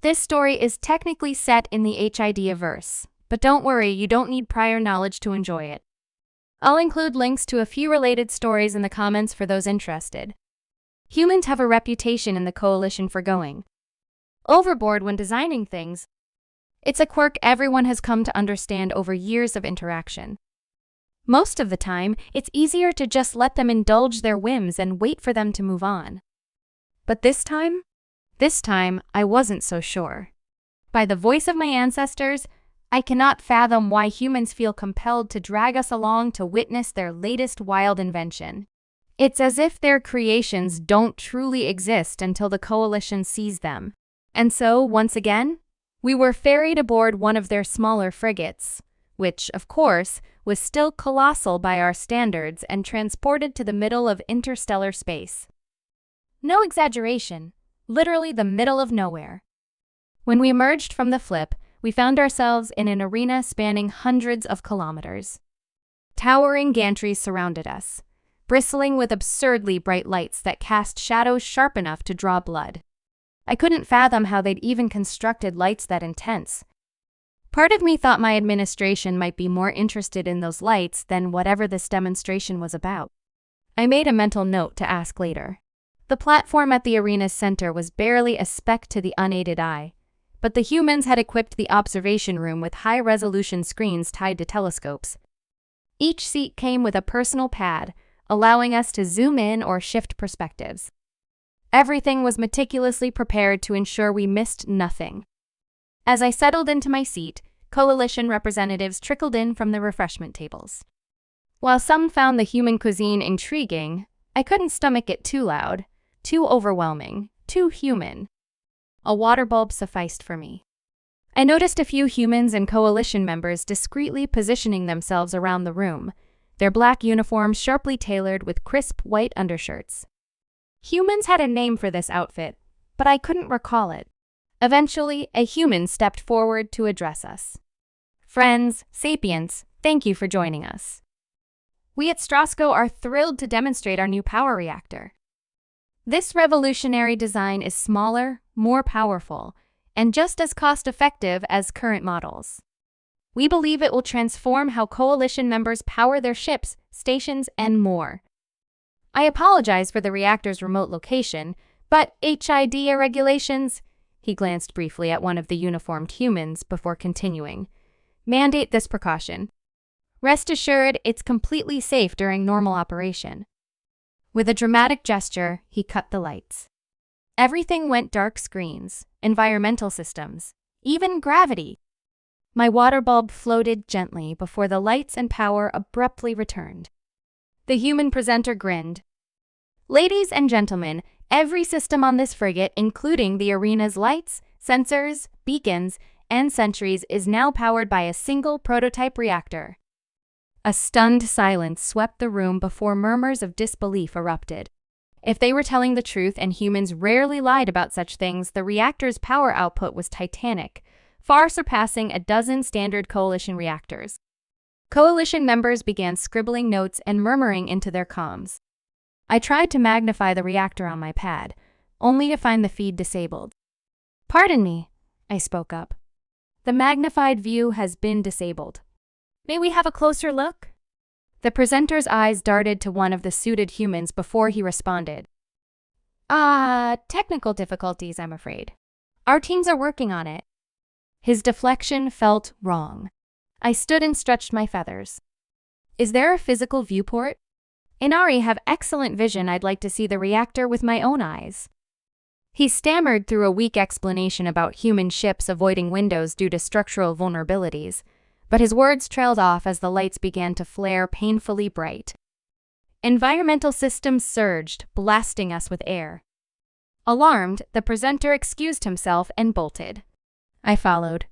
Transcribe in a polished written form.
This story is technically set in the HID-verse, but don't worry, you don't need prior knowledge to enjoy it. I'll include links to a few related stories in the comments for those interested. Humans have a reputation in the Coalition for going overboard when designing things. It's a quirk everyone has come to understand over years of interaction. Most of the time, it's easier to just let them indulge their whims and wait for them to move on. But this time, I wasn't so sure. By the voice of my ancestors, I cannot fathom why humans feel compelled to drag us along to witness their latest wild invention. It's as if their creations don't truly exist until the Coalition sees them. And so, once again, we were ferried aboard one of their smaller frigates, which, of course, was still colossal by our standards, and transported to the middle of interstellar space. No exaggeration, literally the middle of nowhere. When we emerged from the flip, we found ourselves in an arena spanning hundreds of kilometers. Towering gantries surrounded us, bristling with absurdly bright lights that cast shadows sharp enough to draw blood. I couldn't fathom how they'd even constructed lights that intense. Part of me thought my administration might be more interested in those lights than whatever this demonstration was about. I made a mental note to ask later. The platform at the arena's center was barely a speck to the unaided eye, but the humans had equipped the observation room with high-resolution screens tied to telescopes. Each seat came with a personal pad, allowing us to zoom in or shift perspectives. Everything was meticulously prepared to ensure we missed nothing. As I settled into my seat, Coalition representatives trickled in from the refreshment tables. While some found the human cuisine intriguing, I couldn't stomach it too loud, too overwhelming, too human. A water bulb sufficed for me. I noticed a few humans and Coalition members discreetly positioning themselves around the room, their black uniforms sharply tailored with crisp white undershirts. Humans had a name for this outfit, but I couldn't recall it. Eventually, a human stepped forward to address us. Friends, sapients, thank you for joining us. We at Strasco are thrilled to demonstrate our new power reactor. This revolutionary design is smaller, more powerful, and just as cost-effective as current models. We believe it will transform how Coalition members power their ships, stations, and more. I apologize for the reactor's remote location, but HID regulations, he glanced briefly at one of the uniformed humans before continuing, mandate this precaution. Rest assured, it's completely safe during normal operation. With a dramatic gesture, he cut the lights. Everything went dark: screens, environmental systems, even gravity. My water bulb floated gently before the lights and power abruptly returned. The human presenter grinned. Ladies and gentlemen, every system on this frigate, including the arena's lights, sensors, beacons, and sentries, is now powered by a single prototype reactor. A stunned silence swept the room before murmurs of disbelief erupted. If they were telling the truth, and humans rarely lied about such things, the reactor's power output was titanic, far surpassing a dozen standard Coalition reactors. Coalition members began scribbling notes and murmuring into their comms. I tried to magnify the reactor on my pad, only to find the feed disabled. "Pardon me," I spoke up. "The magnified view has been disabled. May we have a closer look?" The presenter's eyes darted to one of the suited humans before he responded. Technical difficulties, I'm afraid. Our teams are working on it." His deflection felt wrong. I stood and stretched my feathers. "Is there a physical viewport? Inari have excellent vision. I'd like to see the reactor with my own eyes." He stammered through a weak explanation about human ships avoiding windows due to structural vulnerabilities, but his words trailed off as the lights began to flare painfully bright. Environmental systems surged, blasting us with air. Alarmed, the presenter excused himself and bolted. I followed,